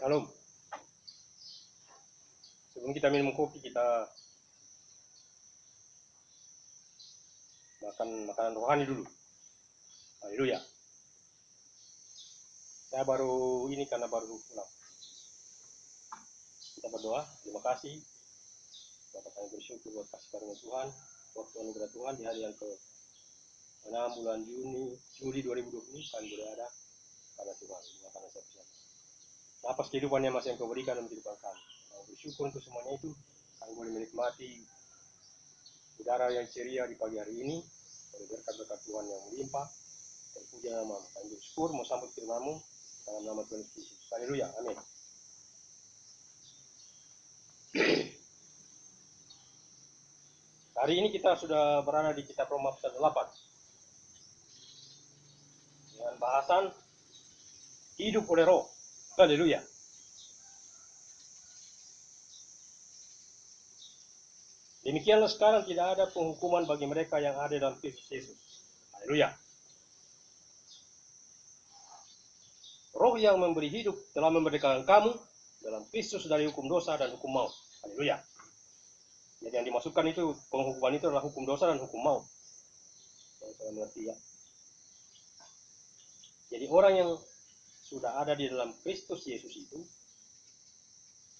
Shalom. Sebelum kita minum kopi, kita makan makanan rohani dulu. Haleluya. Saya baru ini karena baru pulang. Kita berdoa. Terima kasih. Bapak kami bersyukur buat kasih karunia Tuhan, waktu anugerah Tuhan di hari yang ke-6 bulan Juli 2020 kami boleh ada karena Tuhan, bukan karena siapa-siapa. Napas kehidupan yang masih Engkau berikan dalam kehidupan kami. Kami bersyukur untuk semuanya itu. Kami boleh menikmati udara yang ceria di pagi hari ini oleh berkat-berkat Tuhan yang melimpah. Terpuja nama-Mu. Kami bersyukur mau sambut firman-Mu dalam nama Tuhan Yesus. Haleluya. Amin. Hari ini kita sudah berada di kitab Roma pasal 8 dengan bahasan hidup oleh roh. Haleluya. Demikianlah sekarang tidak ada penghukuman bagi mereka yang ada dalam Kristus Yesus. Haleluya. Roh yang memberi hidup telah memerdekakan kamu dalam Kristus dari hukum dosa dan hukum maut. Haleluya. Jadi yang dimasukkan itu, penghukuman itu adalah hukum dosa dan hukum maut. Yang saya mengerti ya. Jadi orang yang sudah ada di dalam Kristus Yesus itu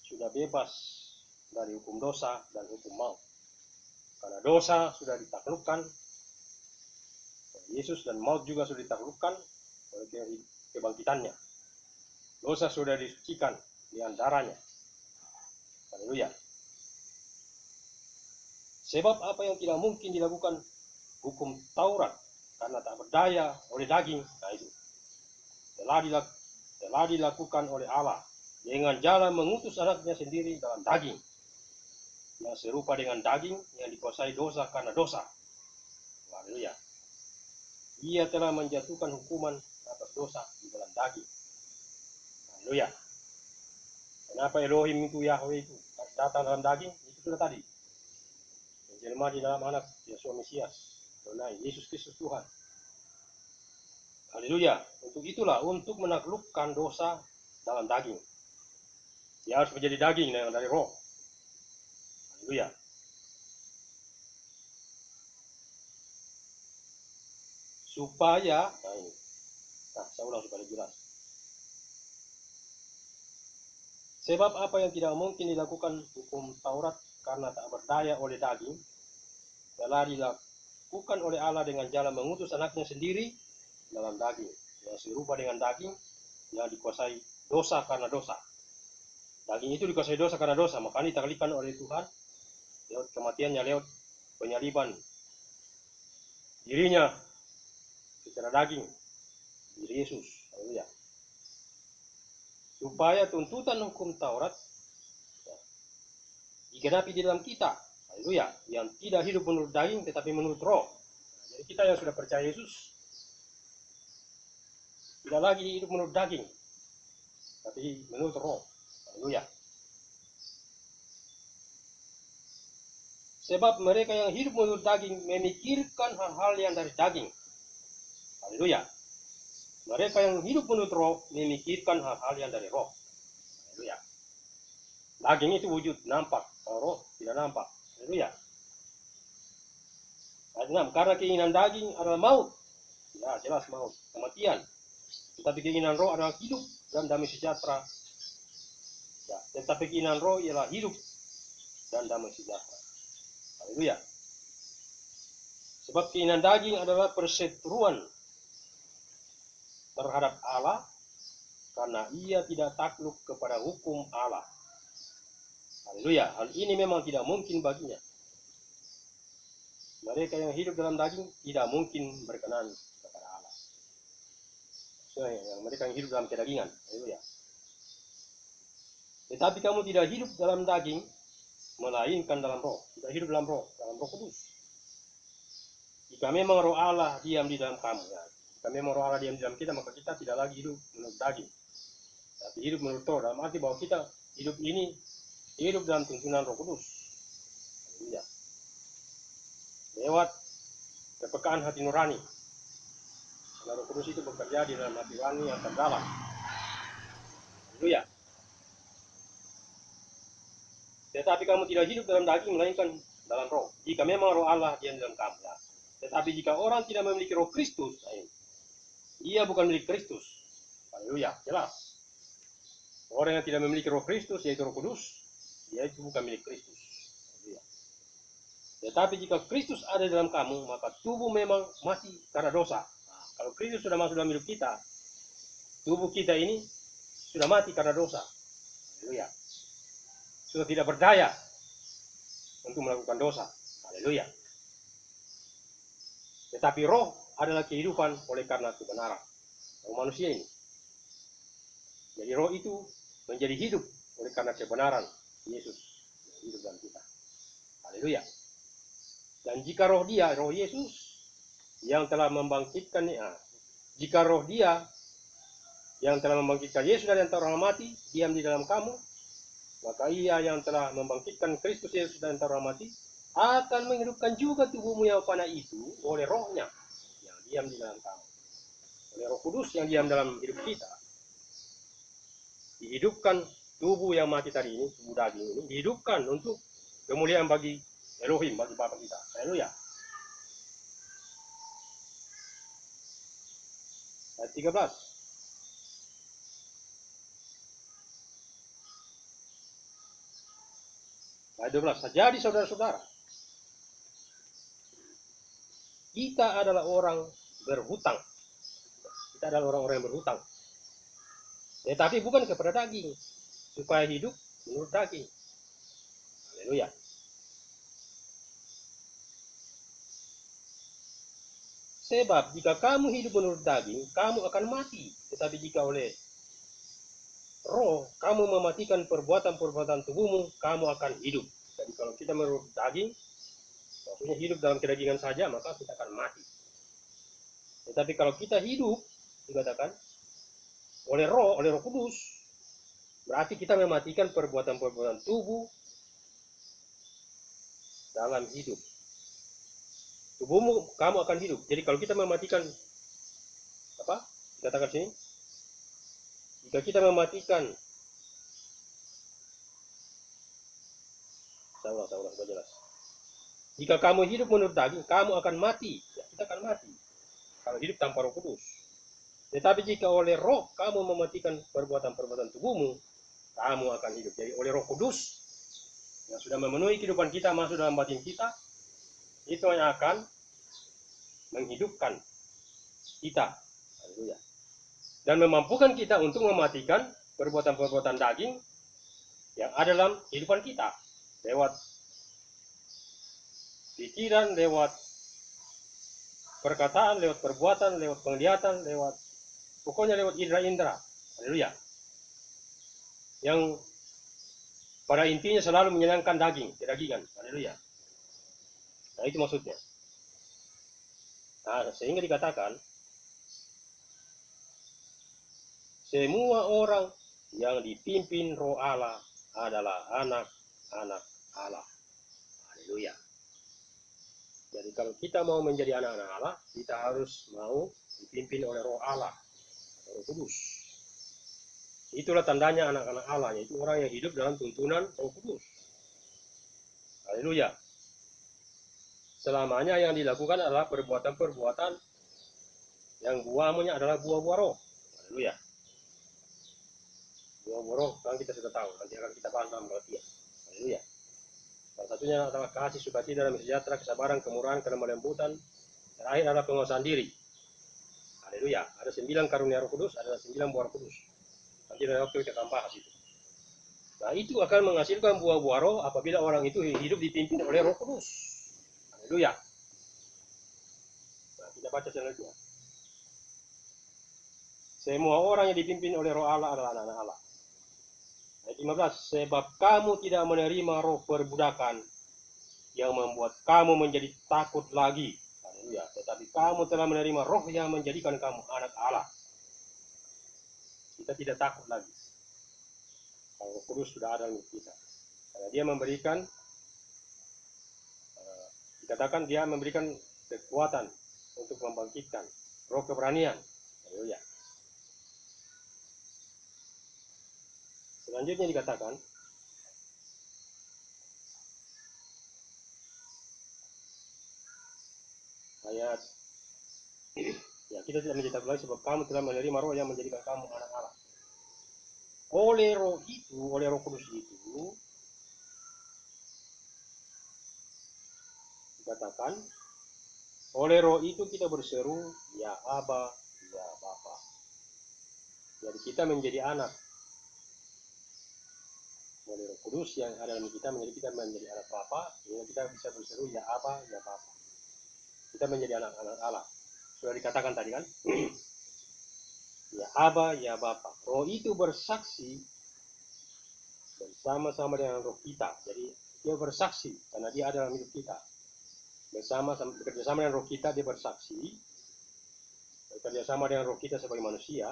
sudah bebas dari hukum dosa dan hukum maut. Karena dosa sudah ditaklukkan oleh Yesus dan maut juga sudah ditaklukkan oleh kebangkitannya. Dosa sudah disucikan di antaranya. Haleluya. Sebab apa yang tidak mungkin dilakukan hukum Taurat karena tak berdaya oleh daging, nah itu telah dilakukan oleh Allah dengan jalan mengutus anaknya sendiri dalam daging yang serupa dengan daging yang dikuasai dosa karena dosa. Haleluya. Ia telah menjatuhkan hukuman atas dosa di dalam daging. Haleluya. Kenapa Elohim itu, Yahweh itu datang dalam daging? Itu sudah tadi. Menjelma di dalam anak Yesus Mesias, Adonai, Yesus Kristus Tuhan. Haleluya. Untuk itulah, untuk menaklukkan dosa dalam daging. Dia harus menjadi daging yang dari roh. Haleluya. Supaya, saya ulang supaya jelas. Sebab apa yang tidak mungkin dilakukan hukum Taurat karena tak berdaya oleh daging, telah dilakukan oleh Allah dengan jalan mengutus anaknya sendiri dalam daging, yang serupa dengan daging yang dikuasai dosa karena dosa. Daging itu dikuasai dosa karena dosa, makanya ditaklukkan oleh Tuhan lewat kematiannya, lewat penyaliban dirinya secara daging, diri Yesus. Haleluya. Supaya tuntutan hukum Taurat digenapi di dalam kita. Haleluya. Yang tidak hidup menurut daging tetapi menurut roh. Jadi kita yang sudah percaya Yesus tidak lagi hidup menurut daging tapi menurut roh. Haleluya. Sebab mereka yang hidup menurut daging memikirkan hal-hal yang dari daging. Haleluya. Mereka yang hidup menurut roh memikirkan hal-hal yang dari roh. Haleluya. Daging itu wujud nampak, kalau roh tidak nampak. Haleluya. Ayat 6, karena keinginan daging adalah maut. Ya, jelas maut, kematian. Tetapi keinginan roh adalah hidup dan damai sejahtera. Ya, tetapi keinginan roh ialah hidup dan damai sejahtera. Haleluya. Sebab keinginan daging adalah perseteruan terhadap Allah karena ia tidak takluk kepada hukum Allah. Haleluya. Hal ini memang tidak mungkin baginya. Mereka yang hidup dalam daging tidak mungkin berkenan kepada Allah. Mereka yang hidup dalam kedagingan. Haleluya. Tetapi kamu tidak hidup dalam daging, melainkan dalam roh. Tidak hidup dalam roh kudus. Jika memang roh Allah diam di dalam kamu, ya. Jika memang roh Allah diam di dalam kita, maka kita tidak lagi hidup menurut daging, tapi hidup menurut roh. Dalam arti bahwa kita hidup ini hidup dalam tuntunan Roh Kudus. Haleluya. Lewat kepekaan hati nurani. Karena Roh Kudus itu bekerja di dalam hati nurani yang terdalam. Haleluya. tidak hidup dalam daging, melainkan dalam roh. Jika memang roh Allah diam dalam kamu. Ya. Tetapi jika orang tidak memiliki roh Kristus, ia bukan milik Kristus. Haleluya, jelas. Orang yang tidak memiliki roh Kristus, yaitu roh kudus, dia itu bukan milik Kristus. Haleluya. Tetapi jika Kristus ada dalam kamu, maka tubuh memang mati karena dosa. Nah, kalau Kristus sudah masuk dalam hidup kita, tubuh kita ini sudah mati karena dosa. Haleluya. Sudah tidak berdaya untuk melakukan dosa. Haleluya. Tetapi roh adalah kehidupan oleh karena kebenaran. Roh manusia ini. Jadi roh itu menjadi hidup oleh karena kebenaran Yesus yang hidup dalam kita. Haleluya. Dan jika roh dia, roh Yesus yang telah membangkitkan, jika roh dia yang telah membangkitkan Yesus dari antara orang mati diam di dalam kamu, maka ia yang telah membangkitkan Kristus Yesus dari antara orang mati akan menghidupkan juga tubuhmu yang panah itu oleh rohnya yang diam di dalam kamu. Oleh roh kudus yang diam dalam hidup kita, dihidupkan tubuh yang mati tadi ini, tubuh daging ini, dihidupkan untuk kemuliaan bagi Elohim, bagi Bapa kita. Haleluya. Ayat 13. Ayat 12. Jadi saudara-saudara, kita adalah orang berhutang. Kita adalah orang-orang yang berhutang. Tetapi bukan kepada daging, supaya hidup menurut daging. Haleluya. Sebab jika kamu hidup menurut daging, kamu akan mati. Tetapi jika oleh roh kamu mematikan perbuatan-perbuatan tubuhmu, kamu akan hidup. Jadi kalau kita menurut daging, maksudnya hidup dalam kedagingan saja, maka kita akan mati. Tetapi kalau kita hidup, dikatakan oleh roh kudus, berarti kita mematikan perbuatan-perbuatan tubuh dalam hidup. Tubuhmu, kamu akan hidup. Jadi kalau kita mematikan, dikatakan sini, jika kita mematikan, saya jelas. Jika kamu hidup menurut daging, kamu akan mati. Ya, kita akan mati kalau hidup tanpa roh kudus. Tetapi jika oleh roh kamu mematikan perbuatan-perbuatan tubuhmu, kamu akan hidup. Jadi oleh roh kudus yang sudah memenuhi kehidupan kita, masuk dalam batin kita, itu yang akan menghidupkan kita. Haleluya. Dan memampukan kita untuk mematikan perbuatan-perbuatan daging yang ada dalam kehidupan kita. Lewat pikiran, lewat perkataan, lewat perbuatan, lewat penglihatan, pokoknya lewat indera-indera. Haleluya. Yang pada intinya selalu menyenangkan kedagingan. Haleluya. Nah, itu maksudnya. Nah, sehingga dikatakan semua orang yang dipimpin roh Allah adalah anak-anak Allah. Haleluya. Jadi kalau kita mau menjadi anak-anak Allah, kita harus mau dipimpin oleh roh Allah, roh kudus. Itulah tandanya anak-anak Allah, yaitu orang yang hidup dalam tuntunan roh kudus. Haleluya. Selamanya yang dilakukan adalah perbuatan-perbuatan yang buahnya adalah buah-buah roh. Haleluya. Buah-buah roh kan kita sudah tahu, nanti akan kita bahas dalam Galatia. Haleluya. Salah satunya adalah kasih, sukacita, damai sejahtera, kesabaran, kemurahan, kelemah lembutan. Terakhir adalah penguasaan diri. Haleluya. Ada 9 karunia Roh Kudus, ada 9 buah Roh Kudus. Nanti dari waktu kita akan bahas itu. Nah, itu akan menghasilkan buah-buah roh apabila orang itu hidup dipimpin oleh Roh Kudus. Haleluya. Nah, kita baca selanjutnya. Semua orang yang dipimpin oleh Roh Allah adalah anak-anak Allah. Ayat 15, sebab kamu tidak menerima roh perbudakan yang membuat kamu menjadi takut lagi. Haleluya. Tetapi kamu telah menerima roh yang menjadikan kamu anak Allah. Kita tidak takut lagi. Kalau Roh Kudus sudah ada dalam kita. Karena dia memberikan, dikatakan dia memberikan kekuatan untuk membangkitkan roh keberanian. Haleluya. Selanjutnya dikatakan, ayat ya, kita tidak menjadi takut lagi sebab kamu telah menerima roh yang menjadikan kamu anak Allah. Oleh roh itu, oleh Roh Kudus itu dikatakan, oleh roh itu kita berseru, ya Aba, ya Bapa. Jadi kita menjadi anak. Oleh Roh Kudus yang ada dalam kita menjadi anak Bapa, sehingga kita bisa berseru, ya Aba, ya Bapa. Kita menjadi anak-anak Allah. Sudah dikatakan tadi kan? Ya Aba, ya Bapa. Roh itu bersaksi bersama-sama dengan roh kita. Jadi dia bersaksi karena dia ada dalam hidup kita. Bekerjasama dengan roh kita dia bersaksi. Bekerjasama dengan roh kita sebagai manusia.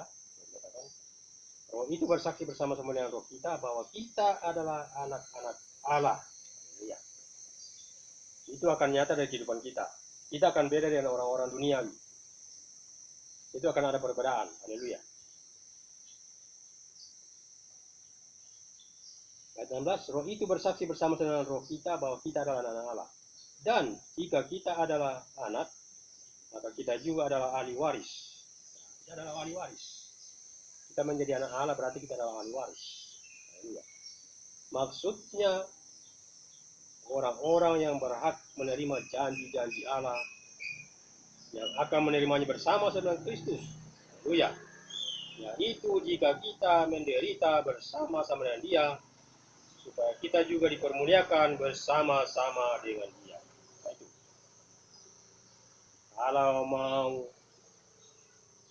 Roh itu bersaksi bersama-sama dengan roh kita bahwa kita adalah anak-anak Allah. Ya. Itu akan nyata dari kehidupan kita. Kita akan beda dengan orang-orang duniawi. Itu akan ada perbedaan. Haleluya. Ayat 16, roh itu bersaksi bersama dengan roh kita bahwa kita adalah anak Allah. Dan jika kita adalah anak, maka kita juga adalah ahli waris. Kita adalah ahli waris. Kita menjadi anak Allah berarti kita adalah ahli waris. Maksudnya orang-orang yang berhak menerima janji-janji Allah yang akan menerimanya bersama dengan Kristus. Haleluya. Yaitu jika kita menderita bersama-sama dengan Dia, supaya kita juga dipermuliakan bersama-sama dengan Dia. Nah, itu. Kalau mau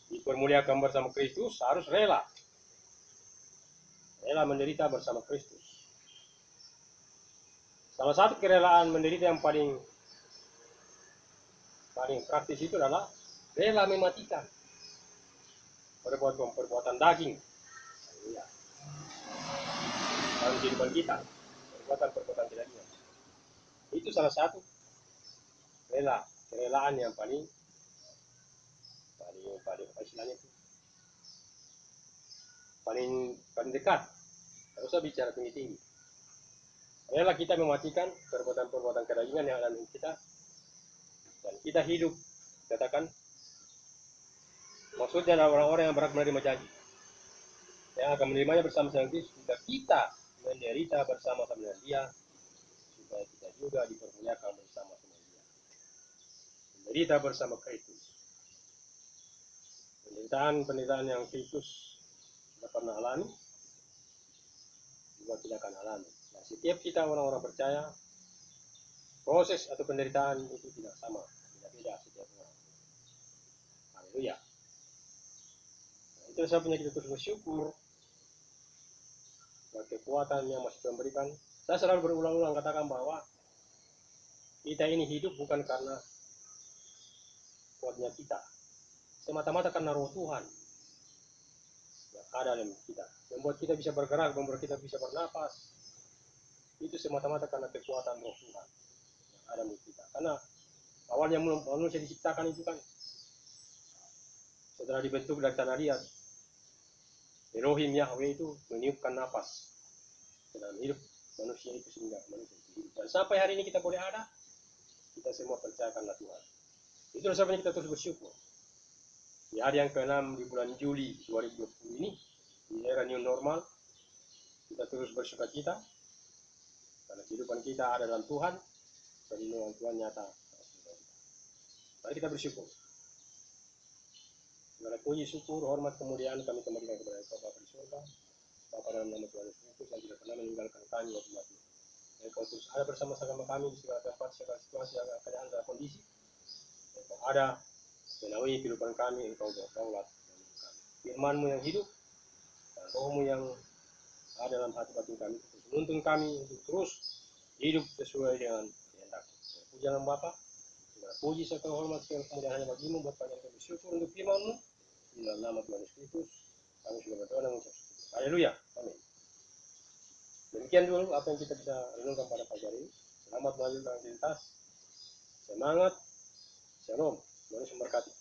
dipermuliakan bersama Kristus, harus rela. Rela menderita bersama Kristus. Salah satu kerelaan menderita yang paling praktis itu adalah rela mematikan perbuatan daging. Ya. Dalam kehidupan kita, perbuatan kedagingan. Itu salah satu kerelaan yang paling istilahnya itu paling dekat. Tidak usah bicara tinggi-tinggi. Rela kita mematikan perbuatan kedagingan yang ada dalam kita, dan kita hidup, katakan, maksudnya adalah orang-orang yang berhak menerima janji, yang akan menerimanya bersama dengan Kristus jika kita menderita bersama-sama dengan Dia, supaya kita juga dipermuliakan bersama-sama dengan Dia. Menderita bersama Kristus. Penderitaan yang Kristus sudah pernah alami, juga tidak akan alami. Nah, setiap kita orang-orang percaya, proses atau penderitaan itu tidak sama, tidak beda setiap orang. Haleluya. Nah, itu sebabnya kita terus bersyukur buat kekuatan yang masih Tuhan berikan. Saya selalu berulang-ulang katakan bahwa kita ini hidup bukan karena kuatnya kita, semata-mata karena roh Tuhan yang ada dalam kita, membuat kita bisa bergerak, membuat kita bisa bernapas. Itu semata-mata karena kekuatan roh Tuhan yang ada dalam kita. Karena awalnya manusia diciptakan itu kan setelah dibentuk dari tanah liat, Elohim Yahweh itu meniupkan nafas dalam hidup manusia itu sehingga manusia itu hidup. Dan sampai hari ini kita boleh ada, kita semua percaya karena Tuhan. Itulah sebabnya kita terus bersyukur. Di hari yang ke-6 di bulan Juli 2020 ini, di era new normal, kita terus bersuka cita karena kehidupan kita ada dalam Tuhan, perlindungan Tuhan nyata. Mari kita bersyukur. Segala puji, syukur, hormat, kemuliaan kami kembalikan kepada Bapa di surga, Bapa dalam nama Tuhan Yesus Kristus yang tidak pernah meninggalkan kami waktu mati. Engkau terus ada bersama-sama kami di segala tempat, segala situasi, segala keadaan, segala kondisi. Engkau ada menaungi kehidupan kami, Engkau berdaulat. Firman-Mu yang hidup dan Roh-Mu yang ada dalam hati batin kami, terus menuntun kami untuk terus hidup sesuai dengan kehendak. Puji dalam Bapa, segala puji serta hormat segala kemuliaan hanya bagi-Mu, buat kami yang bersyukur untuk firman-Mu. Di dalam nama Tuhan Yesus Kristus, kami sudah berdoa dan mengucap syukur. Haleluya, amin. Demikian dulu apa yang kita bisa renungkan pada pagi hari ini. Selamat melanjutkan aktivitas. Semangat. Shalom. Tuhan memberkati.